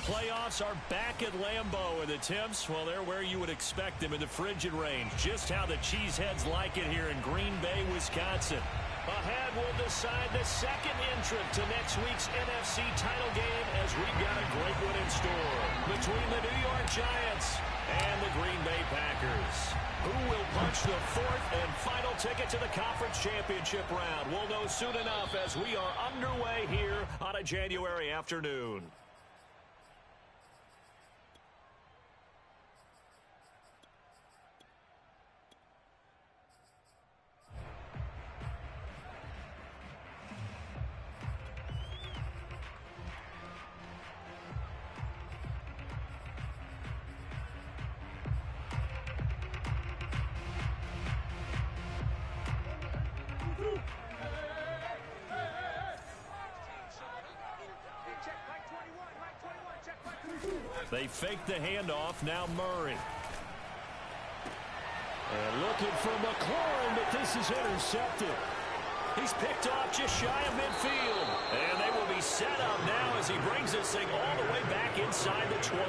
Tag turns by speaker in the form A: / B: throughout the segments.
A: playoffs are back at Lambeau, and the temps, well, they're where you would expect them in the frigid range. Just how the Cheeseheads like it here in Green Bay, Wisconsin. Ahead, we'll decide the second entrant to next week's NFC title game as we've got a great one in store between the New York Giants and the Green Bay Packers. Who will punch the fourth and final ticket to the conference championship round? We'll know soon enough as we are underway here on a January afternoon. They fake the handoff. Now Murray. And looking for McLaurin, but this is intercepted. He's picked off just shy of midfield. And they will be set up now as he brings this thing all the way back inside the 20.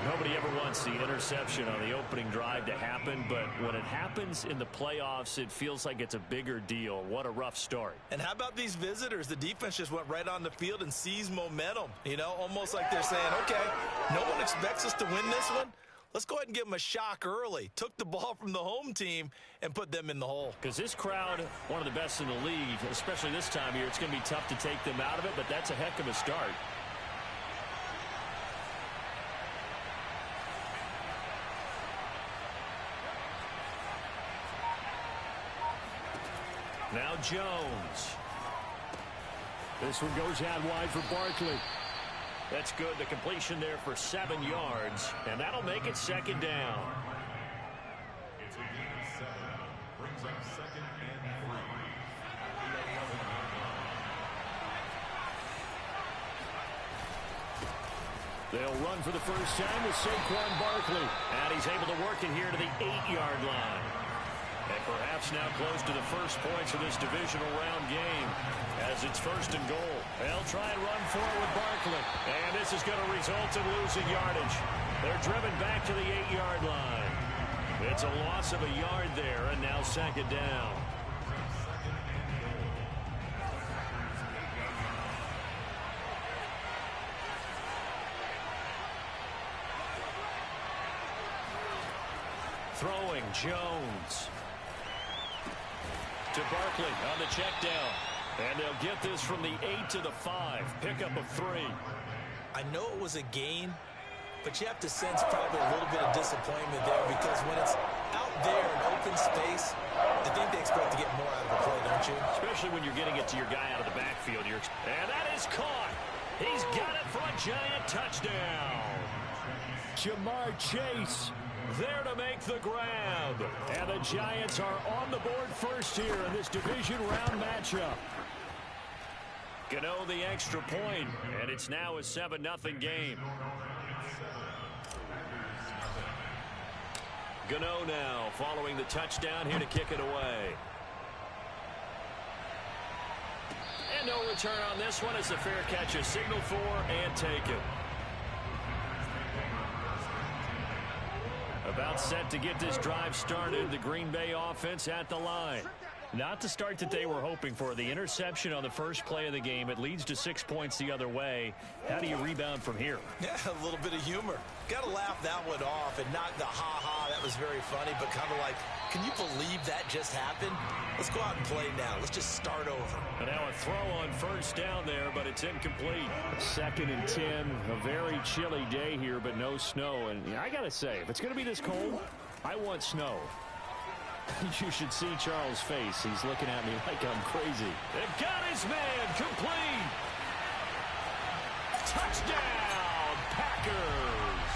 A: Nobody ever wants the interception on the opening drive to happen, but when it happens in the playoffs, it feels like it's a bigger deal. What a rough start.
B: And how about these visitors? The defense just went right on the field and seized momentum. You know, almost like they're saying, okay, no one expects us to win this one. Let's go ahead and give them a shock early. Took the ball from the home team and put them in the hole.
A: Because this crowd, one of the best in the league, especially this time of year, it's going to be tough to take them out of it, but that's a heck of a start. Now Jones. This one goes out wide for Barkley. That's good. The completion there for 7 yards, and that'll make it second down.
C: It's a gain of 7. Brings up 2nd and 3.
A: They'll run for the first time with Saquon Barkley. And he's able to work it here to the 8-yard line. And perhaps now close to the first points of this divisional round game as it's 1st and goal. They'll try and run for it with Barkley. And this is going to result in losing yardage. They're driven back to the 8-yard line. It's a loss of a yard there, and now 2nd down. Throwing Jones to Barkley on the check down. And they'll get this from the 8 to the 5. Pickup of 3.
B: I know it was a gain, but you have to sense probably a little bit of disappointment there because when it's out there in open space, I think they expect to get more out of the play, don't you?
A: Especially when you're getting it to your guy out of the backfield. And that is caught. He's got it for a giant touchdown. Jamar Chase there to make the grab. And the Giants are on the board first here in this division round matchup. Gano the extra point, and it's now a 7-0 game. Gano now following the touchdown here to kick it away. And no return on this one as the fair catch is signaled for and taken. About set to get this drive started. The Green Bay offense at the line. Not the start that they were hoping for. The interception on the first play of the game. It leads to 6 points the other way. How do you rebound from here?
B: Yeah, a little bit of humor. Got to laugh that one off and not the ha-ha. That was very funny, but kind of like, can you believe that just happened? Let's go out and play now. Let's just start over.
A: And now a throw on first down there, but it's incomplete. 2nd and 10. A very chilly day here, but no snow. And I got to say, if it's going to be this cold, I want snow. You should see Charles' face. He's looking at me like I'm crazy. They've got his man complete. Touchdown, Packers.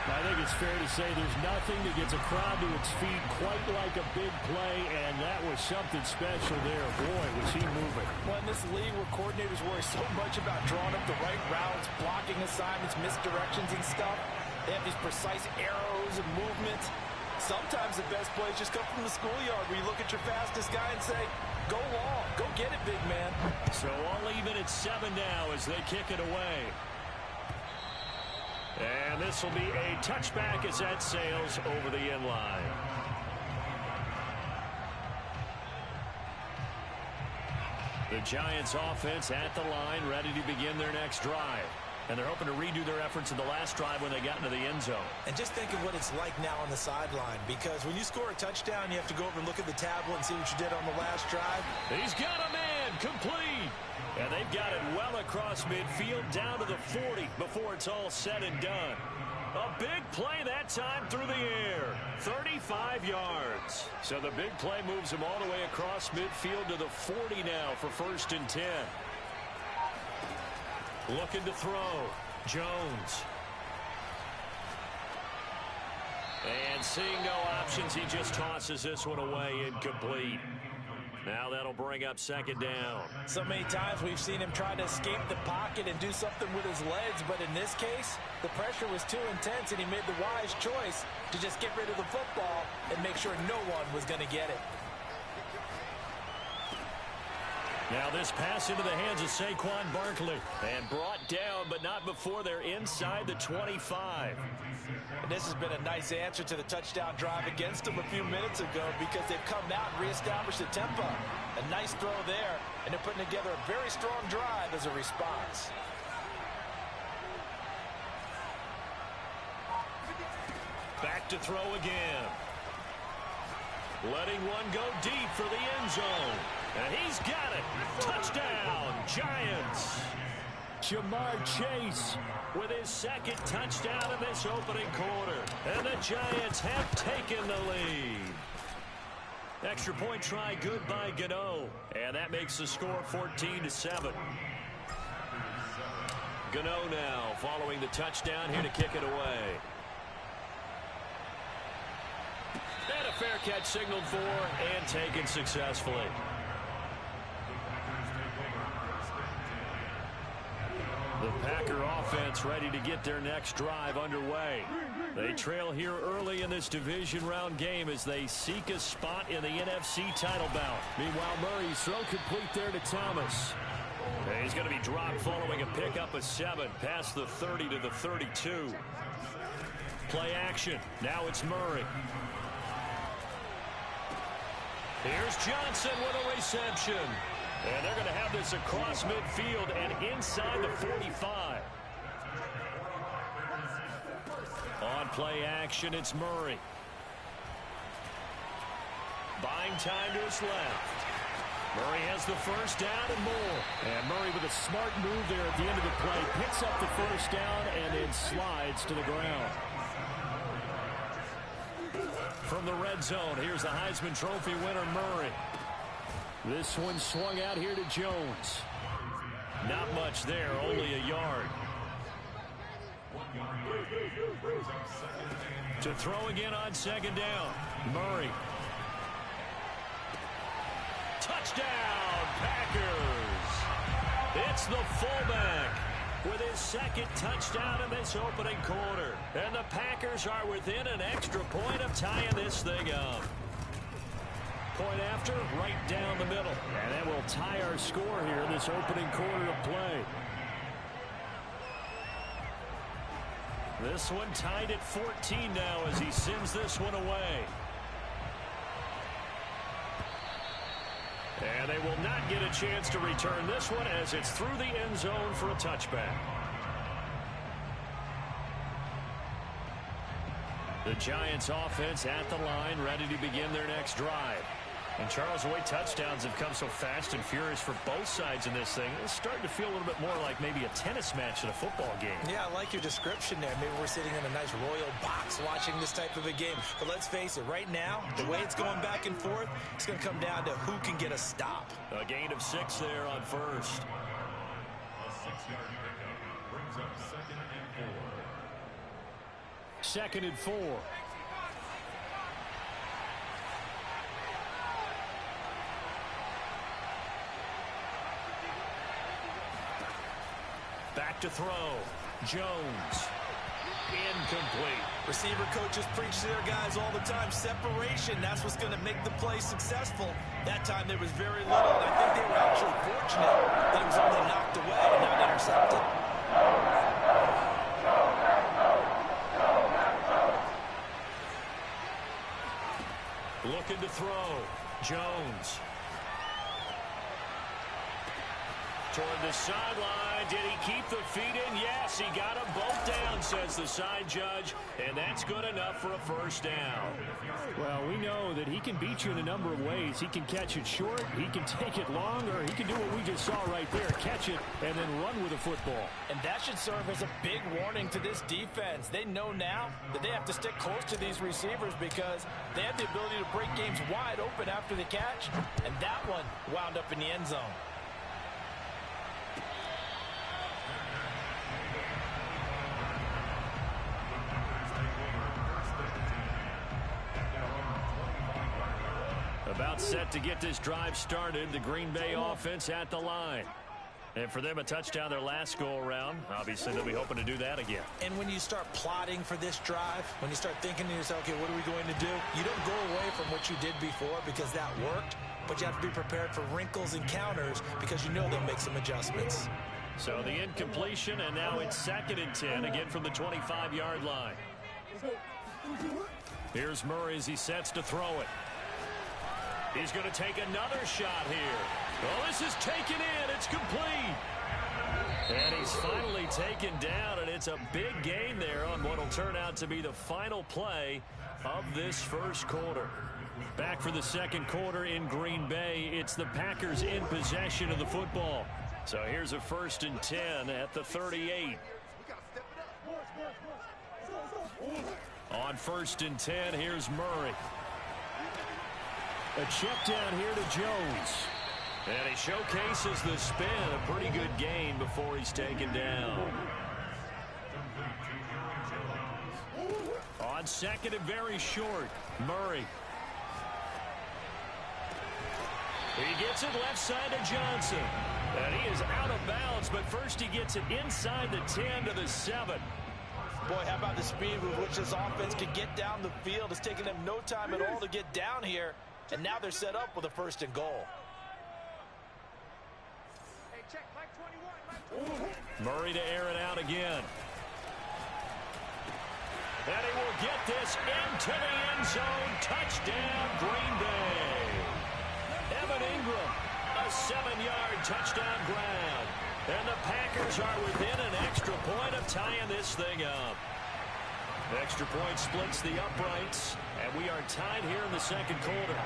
A: I think it's fair to say there's nothing that gets a crowd to its feet quite like a big play, and that was something special there. Boy, was he moving.
D: Well, in this league where coordinators worry so much about drawing up the right routes, blocking assignments, misdirections and stuff, they have these precise arrows and movements. Sometimes the best plays just come from the schoolyard where you look at your fastest guy and say, go long, go get it, big man.
A: So all even at 7 now as they kick it away. And this will be a touchback as that sails over the end line. The Giants offense at the line, ready to begin their next drive. And they're hoping to redo their efforts in the last drive when they got into the end zone.
B: And just think of what it's like now on the sideline, because when you score a touchdown, you have to go over and look at the tablet and see what you did on the last drive.
A: He's got a man, complete. And they've got it well across midfield down to the 40 before it's all said and done. A big play that time through the air. 35 yards. So the big play moves him all the way across midfield to the 40 now for 1st and 10. Looking to throw. Jones. And seeing no options, he just tosses this one away incomplete. Now that'll bring up 2nd down.
D: So many times we've seen him try to escape the pocket and do something with his legs, but in this case, the pressure was too intense and he made the wise choice to just get rid of the football and make sure no one was going to get it.
A: Now this pass into the hands of Saquon Barkley. And brought down, but not before they're inside the 25.
D: And this has been a nice answer to the touchdown drive against them a few minutes ago because they've come out and reestablished the tempo. A nice throw there, and they're putting together a very strong drive as a response.
A: Back to throw again. Letting one go deep for the end zone. And he's got it. Touchdown, Giants. Jamar Chase with his 2nd touchdown in this opening quarter. And the Giants have taken the lead. Extra point try good by Gano. And that makes the score 14-7. Gano now following the touchdown here to kick it away. And a fair catch signaled for and taken successfully. The Packer offense ready to get their next drive underway. They trail here early in this division round game as they seek a spot in the NFC title bout. Meanwhile, Murray's throw complete there to Thomas. And he's going to be dropped following a pickup of 7 past the 30 to the 32. Play action. Now it's Murray. Here's Johnson with a reception. And they're going to have this across midfield and inside the 45. On play action, it's Murray. Buying time to his left. Murray has the 1st down and more. And Murray with a smart move there at the end of the play. Picks up the 1st down and then slides to the ground. From the red zone, here's the Heisman Trophy winner, Murray. This one swung out here to Jones. Not much there, only a yard. To throw again on 2nd down. Murray. Touchdown, Packers. It's the fullback with his 2nd touchdown in this opening quarter. And the Packers are within an extra point of tying this thing up. Point after, right down the middle. And that will tie our score here in this opening quarter of play. This one tied at 14 now as he sends this one away. And they will not get a chance to return this one as it's through the end zone for a touchback. The Giants offense at the line, ready to begin their next drive. And Charles, the way touchdowns have come so fast and furious for both sides in this thing, it's starting to feel a little bit more like maybe a tennis match in a football game. Yeah, I like your description there. Maybe we're sitting in a nice royal box watching this type of a game. But let's face it, right now, the way it's going back and forth, it's going to come down to who can get a stop. A gain of 6 there on 1st.
C: A 6-yard pickup brings up 2nd and 4.
A: 2nd and 4. Back to throw. Jones. Incomplete.
B: Receiver coaches preach to their guys all the time. Separation, that's what's going to make the play successful. That time there was very little, and I think they were actually fortunate that it was only knocked away and not intercepted.
A: toward the sideline. Did he keep the feet in? Yes, he got them both down, says the side judge, and that's good enough for a first down.
E: Well, we know that he can beat you in a number of ways. He can catch it short, he can take it long, or he can do what we just saw right there, catch it and then run with the football.
D: And that should serve as a big warning to this defense. They know now that they have to stick close to these receivers because they have the ability to break games wide open after the catch, and that one wound up in the end zone.
A: About set to get this drive started, the Green Bay offense at the line. And for them, a touchdown their last go-around. Obviously, they'll be hoping to do that again.
B: And when you start plotting for this drive, when you start thinking to yourself, okay, what are we going to do? You don't go away from what you did before because that worked, but you have to be prepared for wrinkles and counters because you know they'll make some adjustments.
A: So the incompletion, and now it's 2nd and 10, again from the 25-yard line. Here's Murray as he sets to throw it. He's going to take another shot here. Well, this is taken in. It's complete. And he's finally taken down, and it's a big gain there on what will turn out to be the final play of this first quarter. Back for the second quarter in Green Bay. It's the Packers in possession of the football. So here's a 1st and 10 at the 38. On 1st and 10, here's Murray.
E: A check down here to Jones.
A: And he showcases the spin. A pretty good gain before he's taken down. On 2nd and very short, Murray. He gets it left side to Johnson. And he is out of bounds, but first he gets it inside the 10 to the 7.
D: Boy, how about the speed with which this offense could get down the field? It's taken them no time at all to get down here. And now they're set up with a 1st and goal.
A: Murray to air it out again. And he will get this into the end zone. Touchdown, Green Bay. Evan Ingram, a 7-yard touchdown grab. And the Packers are within an extra point of tying this thing up. Extra point splits the uprights, and we are tied here in the second quarter.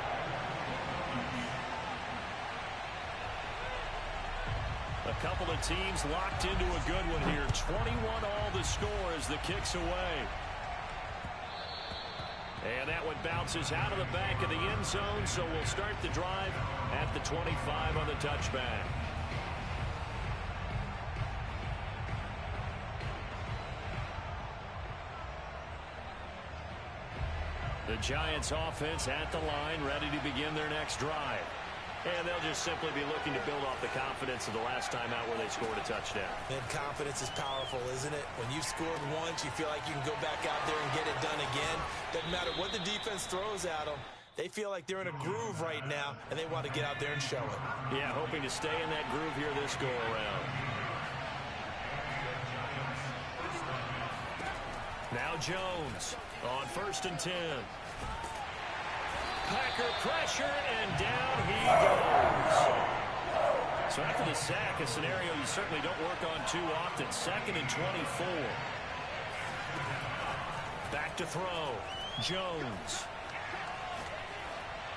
A: A couple of teams locked into a good one here. 21 all the score as the kick's away. And that one bounces out of the back of the end zone, so we'll start the drive at the 25 on the touchback. The Giants offense at the line, ready to begin their next drive. And they'll just simply be looking to build off the confidence of the last time out where they scored a touchdown.
B: And confidence is powerful, isn't it? When you've scored once, you feel like you can go back out there and get it done again. Doesn't matter what the defense throws at them. They feel like they're in a groove right now, and they want to get out there and show it.
A: Yeah, hoping to stay in that groove here this go-around. Now Jones on 1st and 10. Packer pressure, and down he goes. So after the sack, a scenario you certainly don't work on too often. 2nd and 24. Back to throw. Jones.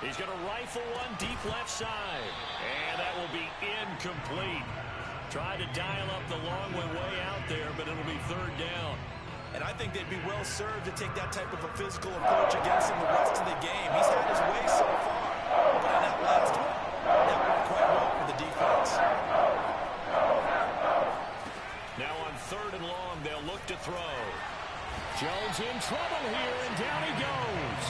A: He's going to rifle one deep left side. And that will be incomplete. Tried to dial up the long one way out there, but it'll be 3rd down.
B: And I think they'd be well served to take that type of a physical approach against him the rest of the game. He's had his way so far, but on that last one, that worked quite well for the defense.
A: Now on 3rd and long, they'll look to throw. Jones in trouble here, and down he goes.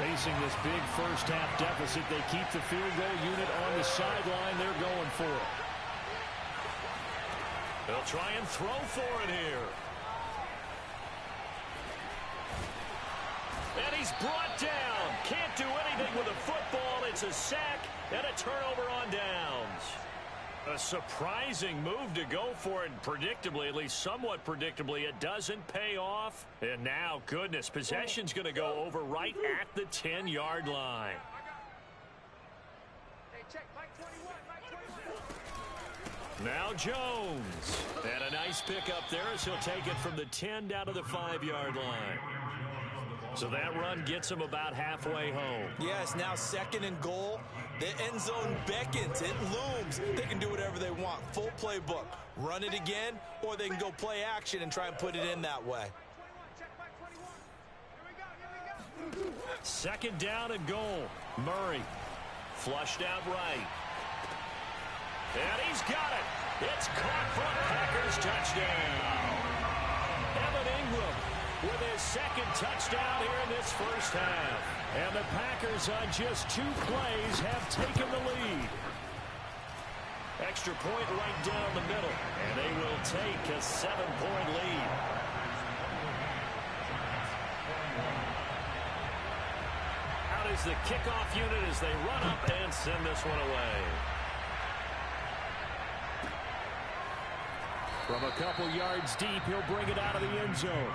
E: Facing this big first-half deficit, they keep the field goal unit on the sideline. They're going for it.
A: They'll try and throw for it here. And he's brought down. Can't do anything with a football. It's a sack and a turnover on downs. A surprising move to go for it, and predictably, at least somewhat predictably, it doesn't pay off. And now, goodness, possession's going to go over right at the 10-yard line. Now Jones. And a nice pickup there as he'll take it from the 10 down to the 5-yard line. So that run gets him about halfway home.
B: Yeah, it's now 2nd and goal. The end zone beckons. It looms. They can do whatever they want. Full playbook. Run it again, or they can go play action and try and put it in that way.
A: 2nd down and goal. Murray flushed out right. And he's got it. It's caught for a Packers touchdown. Evan Ingram with his 2nd touchdown here in this first half. And the Packers on just 2 plays have taken the lead. Extra point right down the middle. And they will take a 7-point lead. Out is the kickoff unit as they run up and send this one away. From a couple yards deep, he'll bring it out of the end zone.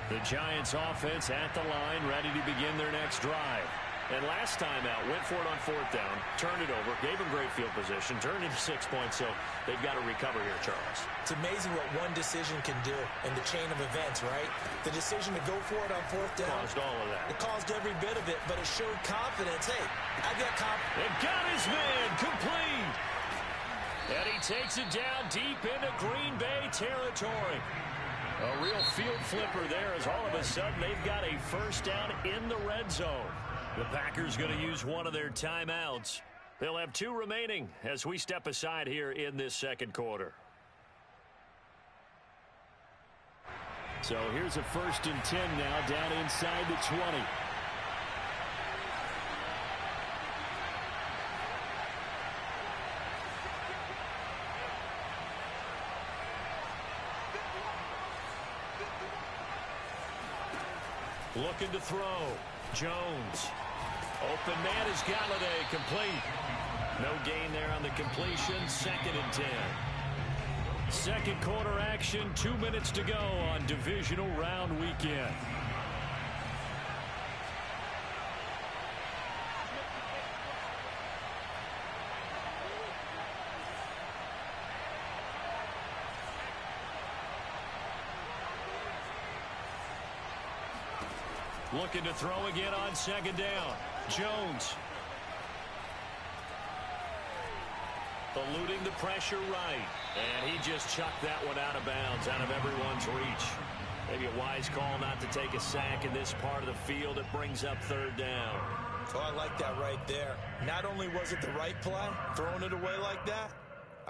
A: The Giants offense at the line, ready to begin their next drive. And last time out, went for it on 4th down, turned it over, gave him great field position, turned into 6 points, so they've got to recover here, Charles.
B: It's amazing what one decision can do in the chain of events, right? The decision to go for it on 4th down.
A: Caused all of that.
B: It caused every bit of it, but it showed confidence. Hey, I've got confidence.
A: And got his man complete. And he takes it down deep into Green Bay territory. A real field flipper there as all of a sudden they've got a first down in the red zone. The Packers going to use one of their timeouts. They'll have 2 remaining as we step aside here in this 2nd quarter. So here's a 1st and 10 now down inside the 20. Looking to throw. Jones. Open man is Galladay, complete. No gain there on the completion. 2nd and 10. 2nd quarter action. 2 minutes to go on divisional round weekend. Looking to throw again on 2nd down. Jones. Eluding the pressure right. And he just chucked that one out of bounds, out of everyone's reach. Maybe a wise call not to take a sack in this part of the field. It brings up 3rd down.
B: Oh, I like that right there. Not only was it the right play, throwing it away like that,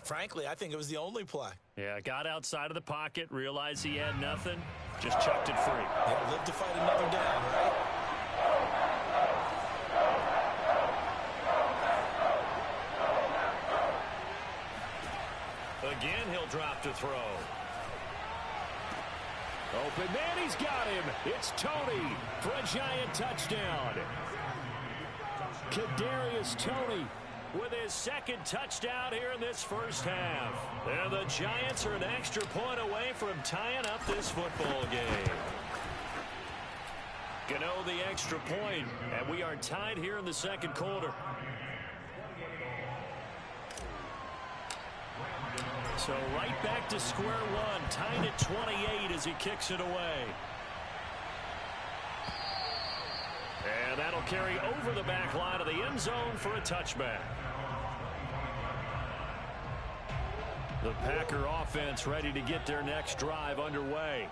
B: frankly, I think it was the only play.
A: Yeah, got outside of the pocket, realized he had nothing, just chucked it free.
B: Yeah, live to fight another down, right?
A: Again, he'll drop to throw. Open man, he's got him. It's Tony for a Giant touchdown. Kadarius Toney with his 2nd touchdown here in this first half. And the Giants are an extra point away from tying up this football game. Gano the extra point, and we are tied here in the 2nd quarter. So right back to square one, tied at 28 as he kicks it away. And that'll carry over the back line of the end zone for a touchback. The Packer offense ready to get their next drive underway.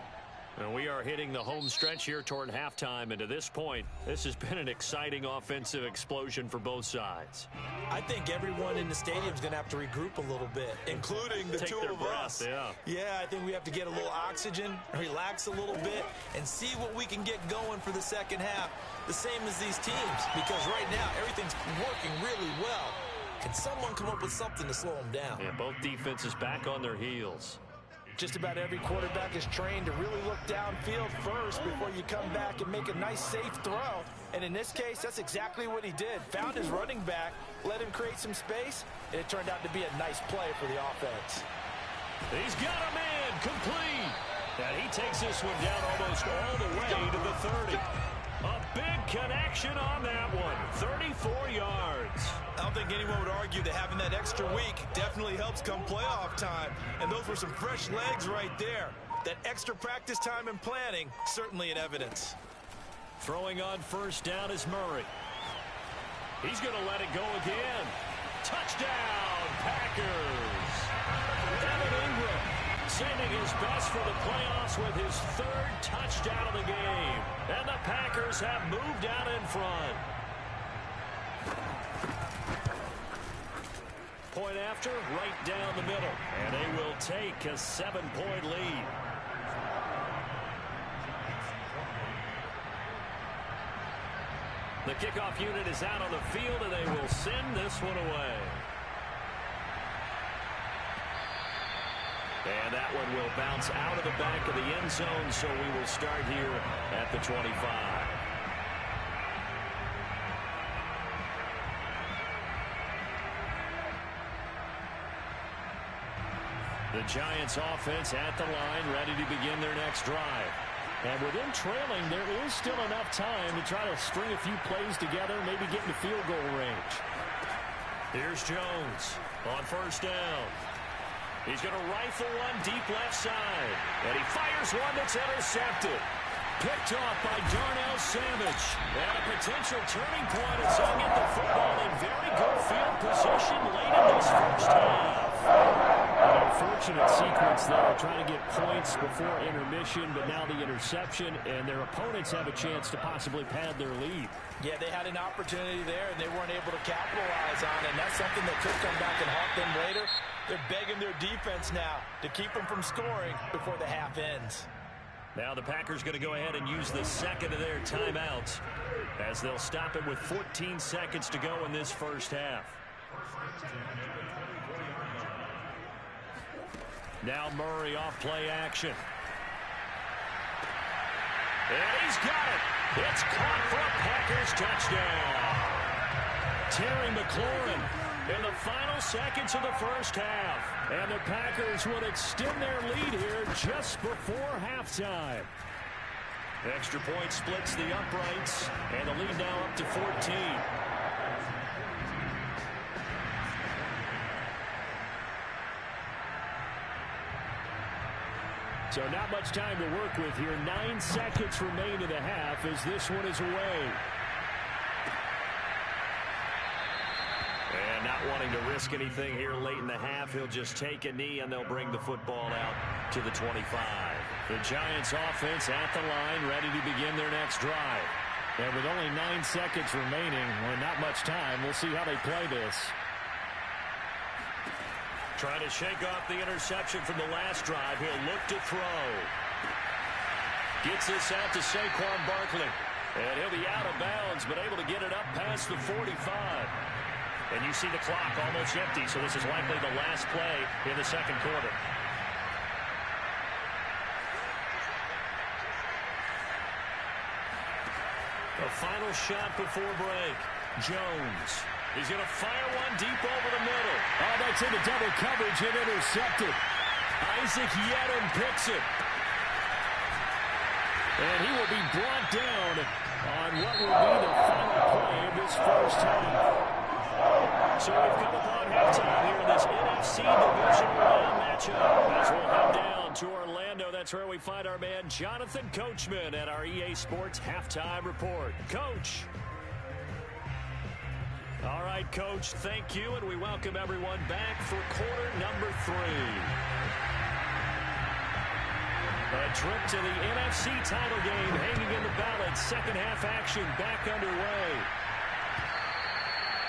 A: And we are hitting the home stretch here toward halftime. And to this point, this has been an exciting offensive explosion for both sides.
B: I think everyone in the stadium is going to have to regroup a little bit, including the two of us. Yeah, I think we have to get a little oxygen, relax a little bit, and see what we can get going for the 2nd half, the same as these teams. Because right now, everything's working really well. Can someone come up with something to slow them down?
A: Yeah, both defenses back on their heels.
D: Just about every quarterback is trained to really look downfield first before you come back and make a nice, safe throw. And in this case, that's exactly what he did. Found his running back, let him create some space, and it turned out to be a nice play for the offense.
A: He's got a man complete. And he takes this one down almost all the way to the 30. A connection on that one. 34 yards.
B: I don't think anyone would argue that having that extra week definitely helps come playoff time. And those were some fresh legs right there. That extra practice time and planning, certainly in evidence.
A: Throwing on first down is Murray. He's going to let it go again. Touchdown, Packers. Evan Ingram saving his best for the playoffs with his third touchdown of the game. And the Packers have moved out in front. Point after, right down the middle. And they will take a 7-point lead. The kickoff unit is out on the field, and they will send this one away. And that one will bounce out of the back of the end zone, so we will start here at the 25. The Giants offense at the line, ready to begin their next drive. And with them trailing, there is still enough time to try to string a few plays together, maybe get into field goal range. Here's Jones on first down. He's going to rifle one deep left side. And he fires one that's intercepted. Picked off by Darnell Savage. And a potential turning point as he'll get the football in very good field position late in this first half. An unfortunate sequence there, trying to get points before intermission, but now the interception, and their opponents have a chance to possibly pad their lead.
D: Yeah, they had an opportunity there, and they weren't able to capitalize on it, and that's something that could come back and haunt them later. They're begging their defense now to keep them from scoring before the half ends.
A: Now the Packers going to go ahead and use the second of their timeouts as they'll stop it with 14 seconds to go in this first half. Now Murray off play action. And he's got it. It's caught for a Packers touchdown. Terry McLaurin in the final seconds of the first half. And the Packers would extend their lead here just before halftime. Extra point splits the uprights, and the lead now up to 14. So not much time to work with here. 9 seconds remain in the half as this one is away. And not wanting to risk anything here late in the half, he'll just take a knee and they'll bring the football out to the 25. The Giants offense at the line, ready to begin their next drive. And with only 9 seconds remaining, well, not much time, we'll see how they play this. Trying to shake off the interception from the last drive. He'll look to throw. Gets this out to Saquon Barkley. And he'll be out of bounds, but able to get it up past the 45. And you see the clock almost empty, so this is likely the last play in the second quarter. The final shot before break. Jones. He's going to fire one deep over the middle. Oh, that's into double coverage and intercepted. Isaac Yedem picks it. And he will be brought down on what will be the final play of this first half. So we've come upon halftime here in this NFC Divisional round matchup. As we'll head down to Orlando, that's where we find our man Jonathan Coachman at our EA Sports Halftime Report. Coach. All right, Coach, thank you, and we welcome everyone back for quarter number 3. A trip to the NFC title game hanging in the balance. Second half action back underway.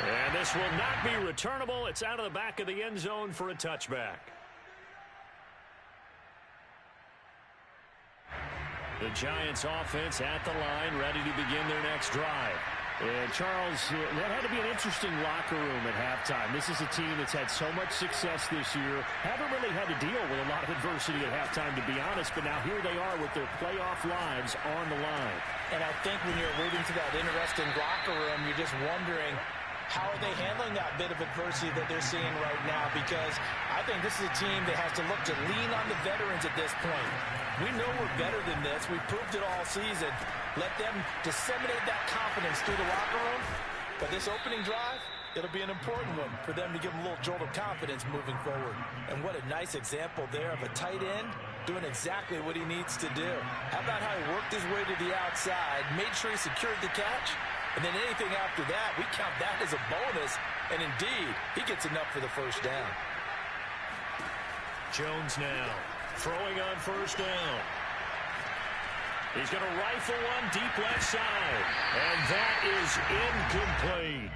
A: And this will not be returnable. It's out of the back of the end zone for a touchback. The Giants offense at the line, ready to begin their next drive. And Charles, that had to be an interesting locker room at halftime. This is a team that's had so much success this year. Haven't really had to deal with a lot of adversity at halftime, to be honest. But now here they are with their playoff lives on the line.
D: And I think when you're alluding to that interesting locker room, you're just wondering How are they handling that bit of adversity that they're seeing right now? Because I think this is a team that has to look to lean on the veterans at this point. We know we're better than this. We've proved it all season. Let them disseminate that confidence through the locker room. But this opening drive, it'll be an important one for them to give them a little jolt of confidence moving forward. And what a nice example there of a tight end doing exactly what he needs to do. How about how he worked his way to the outside, made sure he secured the catch, and then anything after that, we count that as a bonus. And indeed, he gets enough for the first down.
A: Jones now throwing on first down. He's going to rifle one deep left side. And that is incomplete.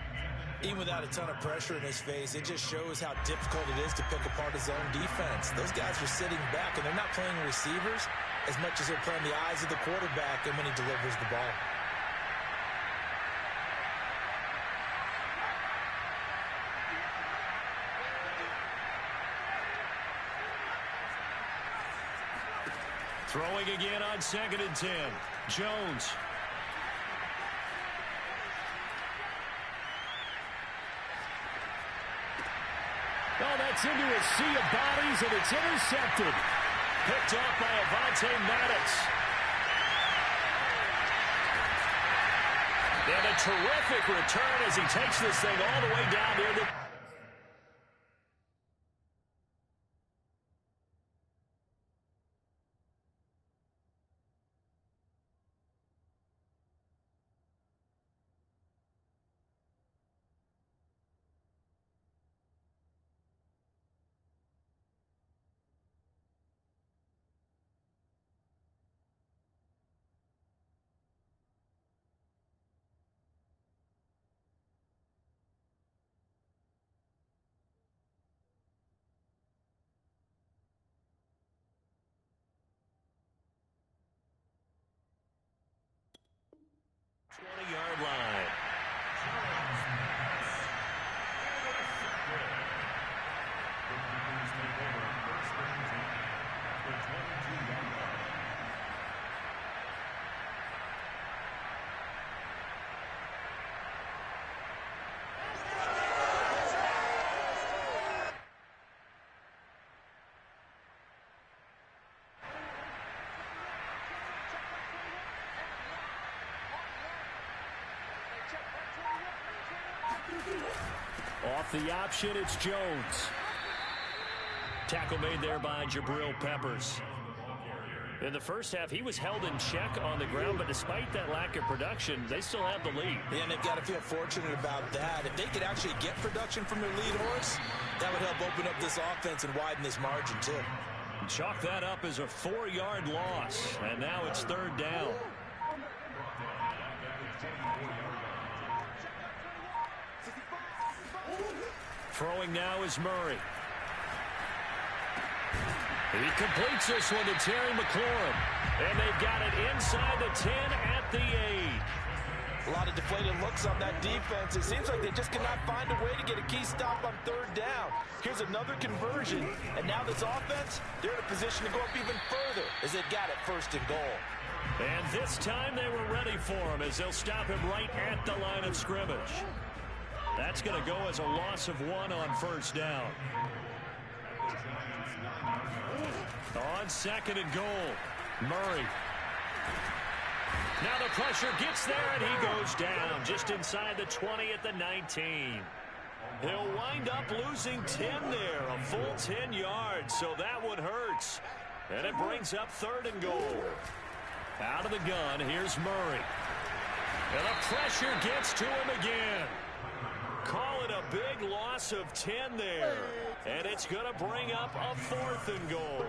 B: Even without a ton of pressure in his face, it just shows how difficult it is to pick apart his own defense. Those guys are sitting back, and they're not playing receivers as much as they're playing the eyes of the quarterback and when he delivers the ball.
A: Throwing again on 2nd and 10. Jones. Oh, that's into a sea of bodies, and it's intercepted. Picked off by Avonte Maddox. And a terrific return as he takes this thing all the way down near the... yard line. Off the option, it's Jones. Tackle made there by Jabril Peppers. In the first half, he was held in check on the ground, but despite that lack of production, they still have the lead.
B: Yeah, and they've got to feel fortunate about that. If they could actually get production from their lead horse, that would help open up this offense and widen this margin, too.
A: Chalk that up as a 4-yard loss, and now it's 3rd down. Throwing now is Murray. He completes this one to Terry McLaurin. And they've got it inside the 10 at the 8.
D: A lot of deflated looks on that defense. It seems like they just cannot find a way to get a key stop on 3rd down. Here's another conversion. And now this offense, they're in a position to go up even further as they've got it 1st and goal.
A: And this time they were ready for him as they'll stop him right at the line of scrimmage. That's going to go as a loss of 1 on 1st down. On 2nd and goal, Murray. Now the pressure gets there, and he goes down just inside the 20 at the 19. He'll wind up losing 10 there, a full 10 yards, so that one hurts. And it brings up 3rd and goal. Out of the gun, here's Murray. And the pressure gets to him again. Call it a big loss of 10 there. And it's going to bring up a 4th and goal.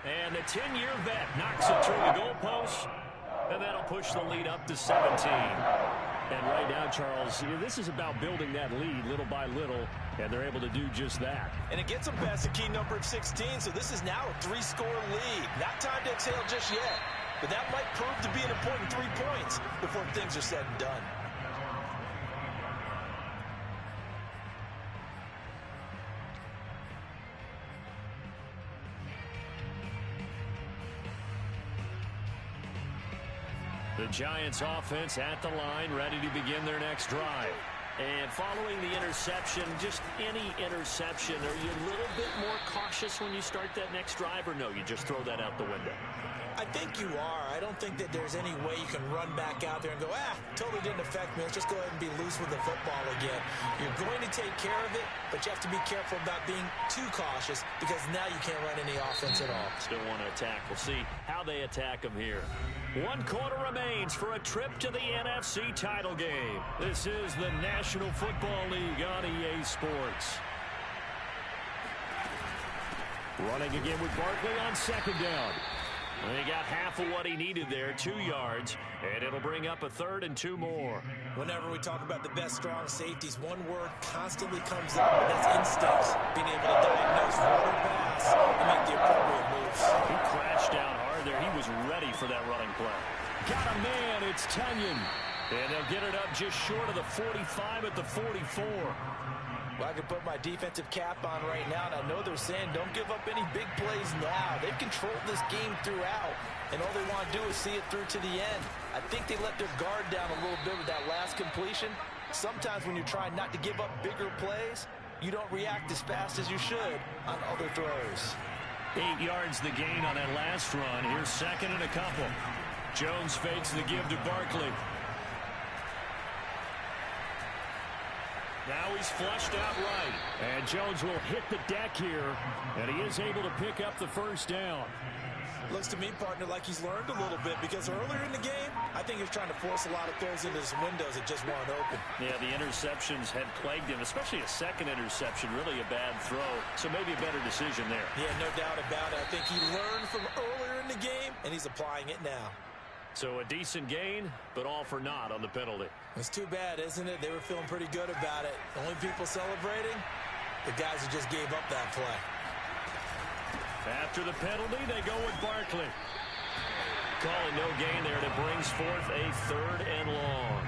A: And the 10-year vet knocks it through the goalpost. And that'll push the lead up to 17. And right now, Charles, this is about building that lead little by little, and they're able to do just that.
B: And it gets them past the key number of 16, so this is now a 3-score lead. Not time to exhale just yet, but that might prove to be an important 3 points before things are said and done.
A: The Giants offense at the line, ready to begin their next drive. And following the interception, just any interception, are you a little bit more cautious when you start that next drive, or no, you just throw that out the window?
B: I think you are. I don't think that there's any way you can run back out there and go, totally didn't affect me. Let's just go ahead and be loose with the football again. You're going to take care of it, but you have to be careful about being too cautious because now you can't run any offense at all.
A: Still want to attack. We'll see how they attack them here. 1 quarter remains for a trip to the NFC title game. This is the National Football League on EA Sports. Running again with Barkley on second down. He got half of what he needed there, 2 yards, and it'll bring up a 3rd and 2 more.
B: Whenever we talk about the best strong safeties, one word constantly comes up, and that's instincts. Being able to diagnose run or pass and make the appropriate moves.
A: He crashed down hard there. He was ready for that running play. Got a man. It's Tunyon. And they'll get it up just short of the 45 at the 44.
D: Well, I can put my defensive cap on right now, and I know they're saying don't give up any big plays now. They've controlled this game throughout, and all they want to do is see it through to the end. I think they let their guard down a little bit with that last completion. Sometimes when you're trying not to give up bigger plays, you don't react as fast as you should on other throws.
A: 8 yards the gain on that last run. Here's 2nd and a couple. Jones fakes the give to Barkley. Now he's flushed out right. And Jones will hit the deck here. And he is able to pick up the 1st down.
B: Looks to me, partner, like he's learned a little bit because earlier in the game, I think he was trying to force a lot of throws into his windows that just weren't open.
A: Yeah, the interceptions had plagued him, especially a second interception, really a bad throw. So maybe a better decision there.
B: Yeah, no doubt about it. I think he learned from earlier in the game, and he's applying it now.
A: So a decent gain, but all for naught on the penalty.
B: It's too bad, isn't it? They were feeling pretty good about it. The only people celebrating, the guys who just gave up that play.
A: After the penalty, they go with Barkley. Calling no gain there, and it brings forth a 3rd and long.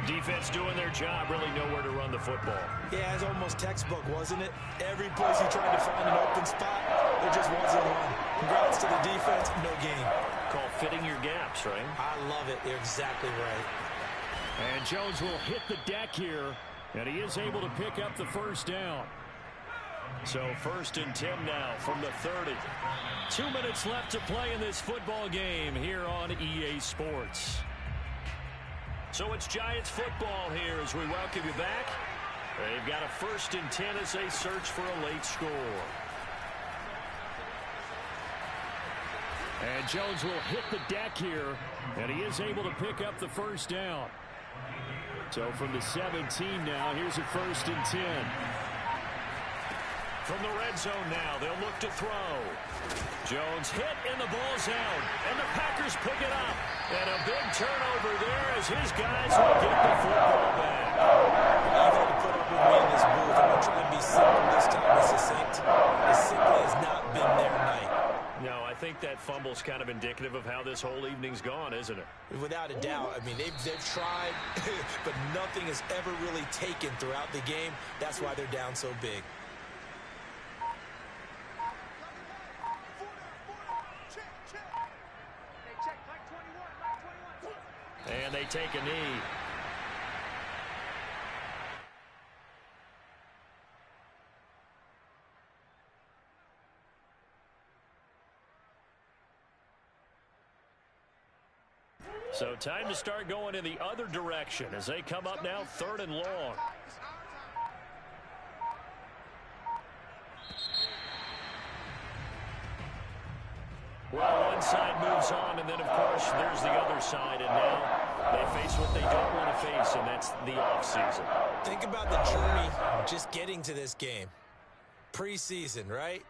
A: Defense doing their job, really nowhere to run the football.
B: Yeah, it's almost textbook, wasn't it? Every place he tried to find an open spot, there just wasn't one. Congrats to the defense, no gain.
A: Called fitting your gaps, right?
B: I love it. You're exactly right.
E: And Jones will hit the deck here, and he is able to pick up the 1st down.
A: So 1st and 10 now from the 30. 2 minutes left to play in this football game here on EA Sports. So it's Giants football here as we welcome you back. They've got a 1st and 10 as they search for a late score.
E: And Jones will hit the deck here, and he is able to pick up the 1st down. So from the 17 now, here's a 1st and 10.
A: From the red zone now, they'll look to throw. Jones hit, and the ball's out. And the Packers pick it up. And a big turnover there as his guys will get the football back.
B: You've had to put up with me in this booth. I'm going to try and be simple this time and succinct. It simply has not been their night.
A: No, I think that fumble's kind of indicative of how this whole evening's gone, isn't it?
B: Without a doubt. I mean, they've tried, but nothing has ever really taken throughout the game. That's why they're down so big.
A: And they take a knee. So time to start going in the other direction as they come up now 3rd and long. Well, one side moves on, and then, of course, there's the other side, and now they face what they don't want to face, and that's the offseason.
B: Think about the journey just getting to this game. Preseason, right?